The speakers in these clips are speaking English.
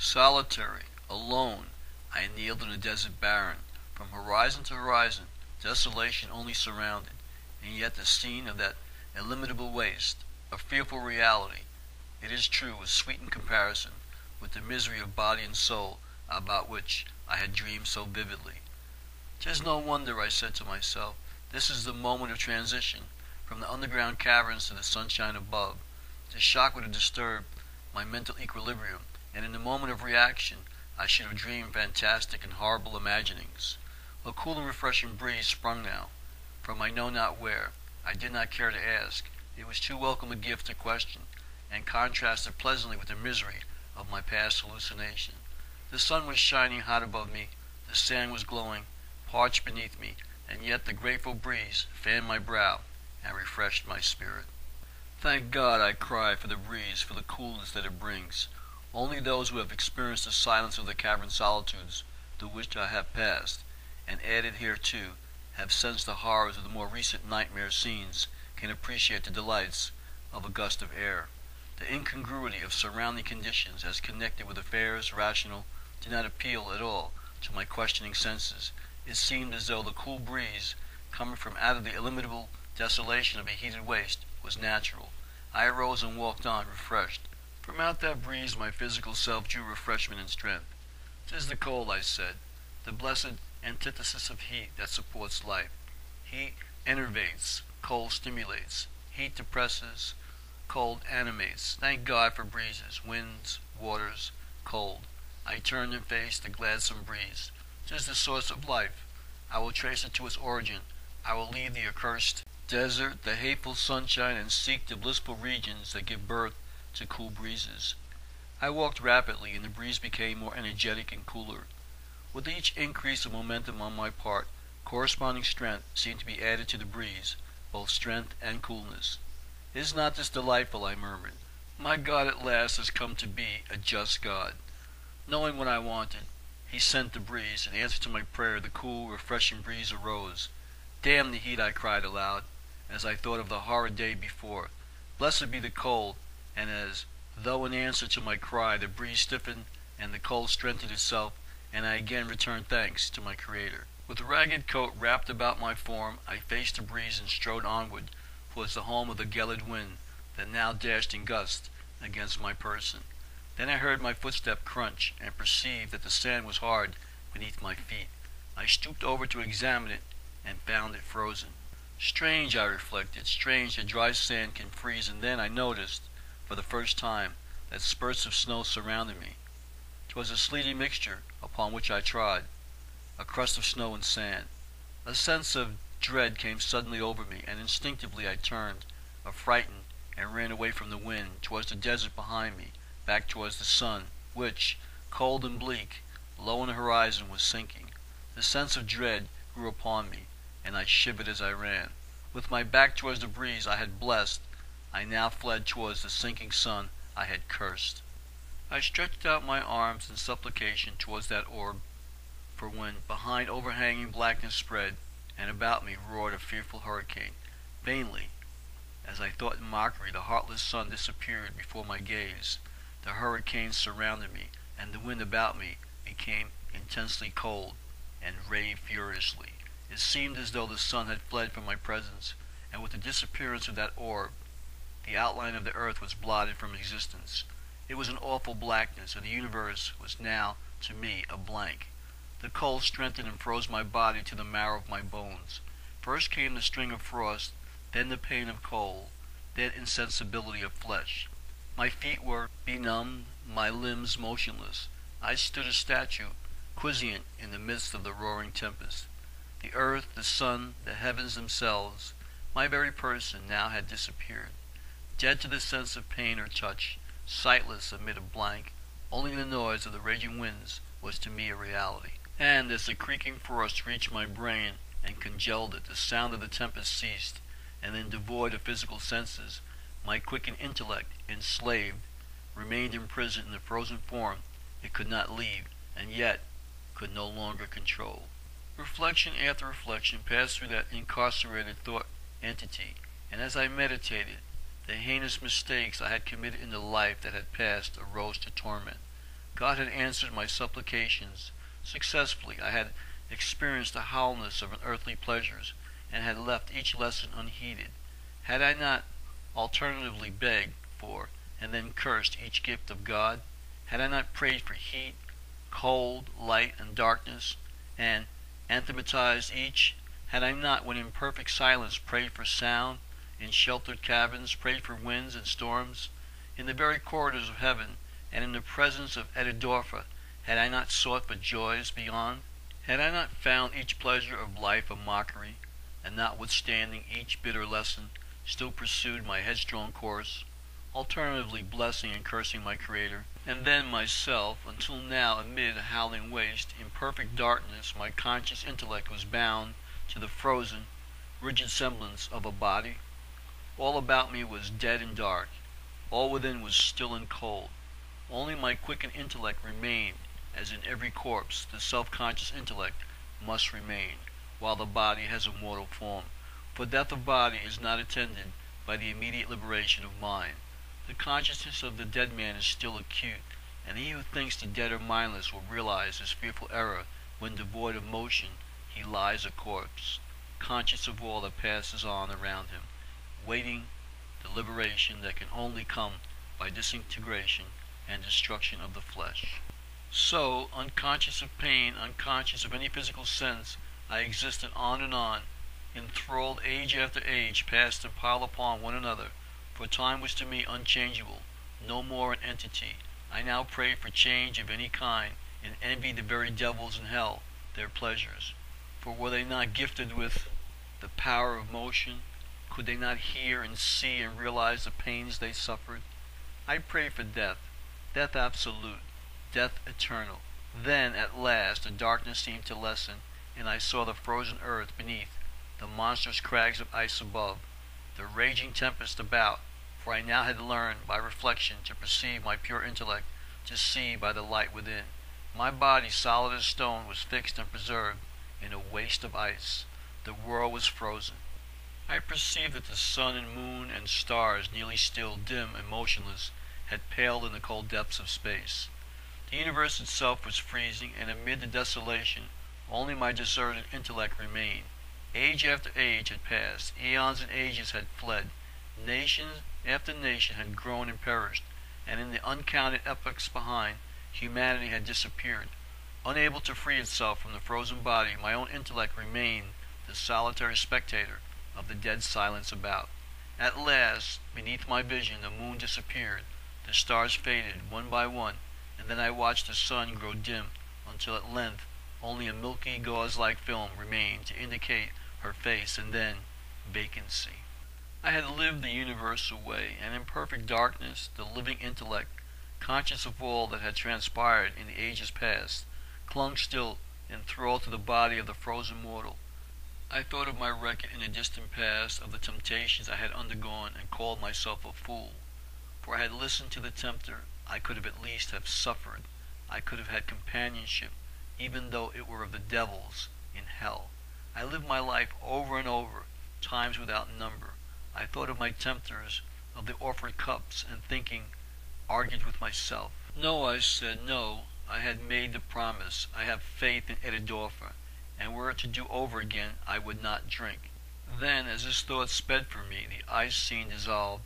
Solitary, alone, I kneeled in a desert barren. From horizon to horizon, desolation only surrounded, and yet the scene of that illimitable waste, a fearful reality, it is true, was sweet in comparison with the misery of body and soul about which I had dreamed so vividly. "'Tis no wonder," I said to myself, "this is the moment of transition, from the underground caverns to the sunshine above. The shock would have disturbed my mental equilibrium, and in the moment of reaction I should have dreamed fantastic and horrible imaginings." A cool and refreshing breeze sprung now, from I know not where. I did not care to ask. It was too welcome a gift to question, and contrasted pleasantly with the misery of my past hallucination. The sun was shining hot above me, the sand was glowing, parched beneath me, and yet the grateful breeze fanned my brow and refreshed my spirit. "Thank God," I cried, "for the breeze, for the coolness that it brings. Only those who have experienced the silence of the cavern solitudes through which I have passed, and added hereto, have sensed the horrors of the more recent nightmare scenes, can appreciate the delights of a gust of air. The incongruity of surrounding conditions as connected with affairs rational did not appeal at all to my questioning senses. It seemed as though the cool breeze, coming from out of the illimitable desolation of a heated waste, was natural. I arose and walked on, refreshed. From out that breeze my physical self drew refreshment and strength. "'Tis the cold," I said, "the blessed antithesis of heat that supports life. Heat enervates, cold stimulates. Heat depresses, cold animates. Thank God for breezes, winds, waters, cold." I turned and faced the gladsome breeze. "'Tis the source of life. I will trace it to its origin. I will leave the accursed desert, the hateful sunshine, and seek the blissful regions that give birth to cool breezes." I walked rapidly, and the breeze became more energetic and cooler. With each increase of momentum on my part, corresponding strength seemed to be added to the breeze, both strength and coolness. "Is not this delightful?" I murmured. "My God at last has come to be a just God." Knowing what I wanted, he sent the breeze. In answer to my prayer, the cool, refreshing breeze arose. "Damn the heat!" I cried aloud, as I thought of the horrid day before. "Blessed be the cold," and as though in answer to my cry, the breeze stiffened and the cold strengthened itself, and I again returned thanks to my Creator. With a ragged coat wrapped about my form, I faced the breeze and strode onward towards the home of the gelid wind that now dashed in gusts against my person. Then I heard my footstep crunch, and perceived that the sand was hard beneath my feet. I stooped over to examine it, and found it frozen. Strange, I reflected, strange that dry sand can freeze, and then I noticed, for the first time, that spurts of snow surrounded me. 'Twas a sleety mixture upon which I trod, a crust of snow and sand. A sense of dread came suddenly over me, and instinctively I turned, affrighted, and ran away from the wind, towards the desert behind me, back towards the sun, which, cold and bleak, low on the horizon, was sinking. The sense of dread grew upon me, and I shivered as I ran. With my back towards the breeze I had blessed, I now fled towards the sinking sun I had cursed. I stretched out my arms in supplication towards that orb, for when behind overhanging blackness spread, and about me roared a fearful hurricane, vainly, as I thought in mockery, the heartless sun disappeared before my gaze. The hurricane surrounded me, and the wind about me became intensely cold, and raved furiously. It seemed as though the sun had fled from my presence, and with the disappearance of that orb, the outline of the earth was blotted from existence. It was an awful blackness, and the universe was now, to me, a blank. The cold strengthened and froze my body to the marrow of my bones. First came the sting of frost, then the pain of cold, then insensibility of flesh. My feet were benumbed, my limbs motionless. I stood a statue, quiescent in the midst of the roaring tempest. The earth, the sun, the heavens themselves, my very person, now had disappeared. Dead to the sense of pain or touch, sightless amid a blank, only the noise of the raging winds was to me a reality. And as the creaking frost reached my brain and congealed it, the sound of the tempest ceased, and then, devoid of physical senses, my quickened intellect, enslaved, remained imprisoned in the frozen form it could not leave, and yet could no longer control. Reflection after reflection passed through that incarcerated thought entity, and as I meditated, the heinous mistakes I had committed in the life that had passed arose to torment. God had answered my supplications successfully. I had experienced the hollowness of earthly pleasures, and had left each lesson unheeded. Had I not alternatively begged for and then cursed each gift of God? Had I not prayed for heat, cold, light, and darkness, and anathematized each? Had I not, when in perfect silence, prayed for sound, in sheltered caverns, prayed for winds and storms? In the very corridors of heaven, and in the presence of Etidorpha, had I not sought for joys beyond? Had I not found each pleasure of life a mockery, and notwithstanding each bitter lesson, still pursued my headstrong course, alternatively blessing and cursing my Creator, and then myself, until now, amid a howling waste, in perfect darkness, my conscious intellect was bound to the frozen, rigid semblance of a body? All about me was dead and dark. All within was still and cold. Only my quickened intellect remained, as in every corpse the self-conscious intellect must remain, while the body has a mortal form. For death of body is not attended by the immediate liberation of mind. The consciousness of the dead man is still acute, and he who thinks the dead are mindless will realize his fearful error when devoid of motion he lies a corpse, conscious of all that passes on around him, waiting the liberation that can only come by disintegration and destruction of the flesh. So, unconscious of pain, unconscious of any physical sense, I existed on and on, enthralled age after age passed and piled upon one another, for time was to me unchangeable, no more an entity. I now prayed for change of any kind, and envied the very devils in hell their pleasures. For were they not gifted with the power of motion? Could they not hear and see and realize the pains they suffered? I prayed for death, death absolute, death eternal. Then, at last, the darkness seemed to lessen, and I saw the frozen earth beneath, the monstrous crags of ice above, the raging tempest about, for I now had learned by reflection to perceive my pure intellect, to see by the light within. My body, solid as stone, was fixed and preserved in a waste of ice. The world was frozen. I perceived that the sun and moon and stars, nearly still, dim and motionless, had paled in the cold depths of space. The universe itself was freezing, and amid the desolation only my deserted intellect remained. Age after age had passed, eons and ages had fled, nation after nation had grown and perished, and in the uncounted epochs behind, humanity had disappeared. Unable to free itself from the frozen body, my own intellect remained the solitary spectator of the dead silence about. At last, beneath my vision, the moon disappeared, the stars faded one by one, and then I watched the sun grow dim, until at length only a milky gauze-like film remained to indicate her face, and then vacancy. I had lived the universe away, and in perfect darkness the living intellect, conscious of all that had transpired in the ages past, clung still enthralled to the body of the frozen mortal. I thought of my record in the distant past, of the temptations I had undergone, and called myself a fool. For I had listened to the tempter, I could have at least have suffered. I could have had companionship, even though it were of the devils in hell. I lived my life over and over, times without number. I thought of my tempters, of the offered cups, and thinking, argued with myself. No, I said, no. I had made the promise. I have faith in Etidorpha, and were it to do over again, I would not drink. Then, as this thought sped from me, the ice scene dissolved,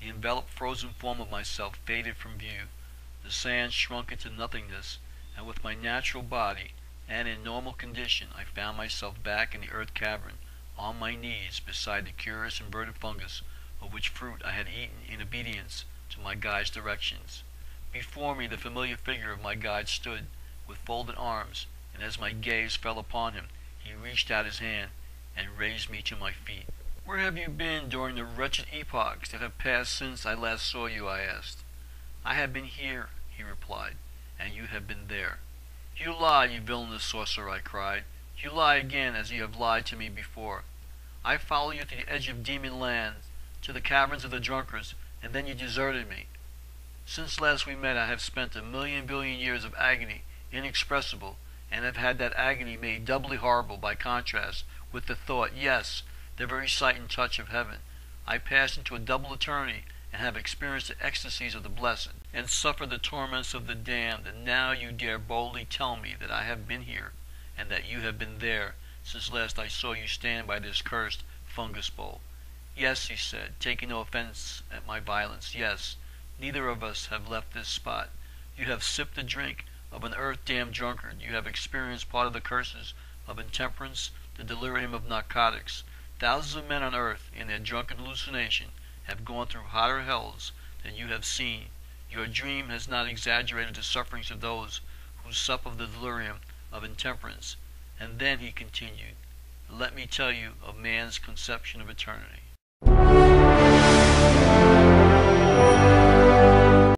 the enveloped frozen form of myself faded from view, the sand shrunk into nothingness, and with my natural body, and in normal condition, I found myself back in the earth cavern, on my knees beside the curious inverted fungus, of which fruit I had eaten in obedience to my guide's directions. Before me the familiar figure of my guide stood, with folded arms, and as my gaze fell upon him, he reached out his hand and raised me to my feet. "Where have you been during the wretched epochs that have passed since I last saw you?" I asked. "I have been here," he replied, "and you have been there." "You lie, you villainous sorcerer," I cried. "You lie again, as you have lied to me before. I followed you to the edge of demon land, to the caverns of the drunkards, and then you deserted me. Since last we met, I have spent 1,000,000,000,000 years of agony, inexpressible, and have had that agony made doubly horrible by contrast with the thought, yes, the very sight and touch of heaven. I passed into a double eternity, and have experienced the ecstasies of the blessed, and suffered the torments of the damned, and now you dare boldly tell me that I have been here, and that you have been there, since last I saw you stand by this cursed fungus bowl. Yes, he said, taking no offense at my violence, yes, neither of us have left this spot. You have sipped the drink of an earth-damned drunkard. You have experienced part of the curses of intemperance, the delirium of narcotics. Thousands of men on earth, in their drunken hallucination, have gone through hotter hells than you have seen. Your dream has not exaggerated the sufferings of those who sup of the delirium of intemperance. And then, he continued, let me tell you of man's conception of eternity.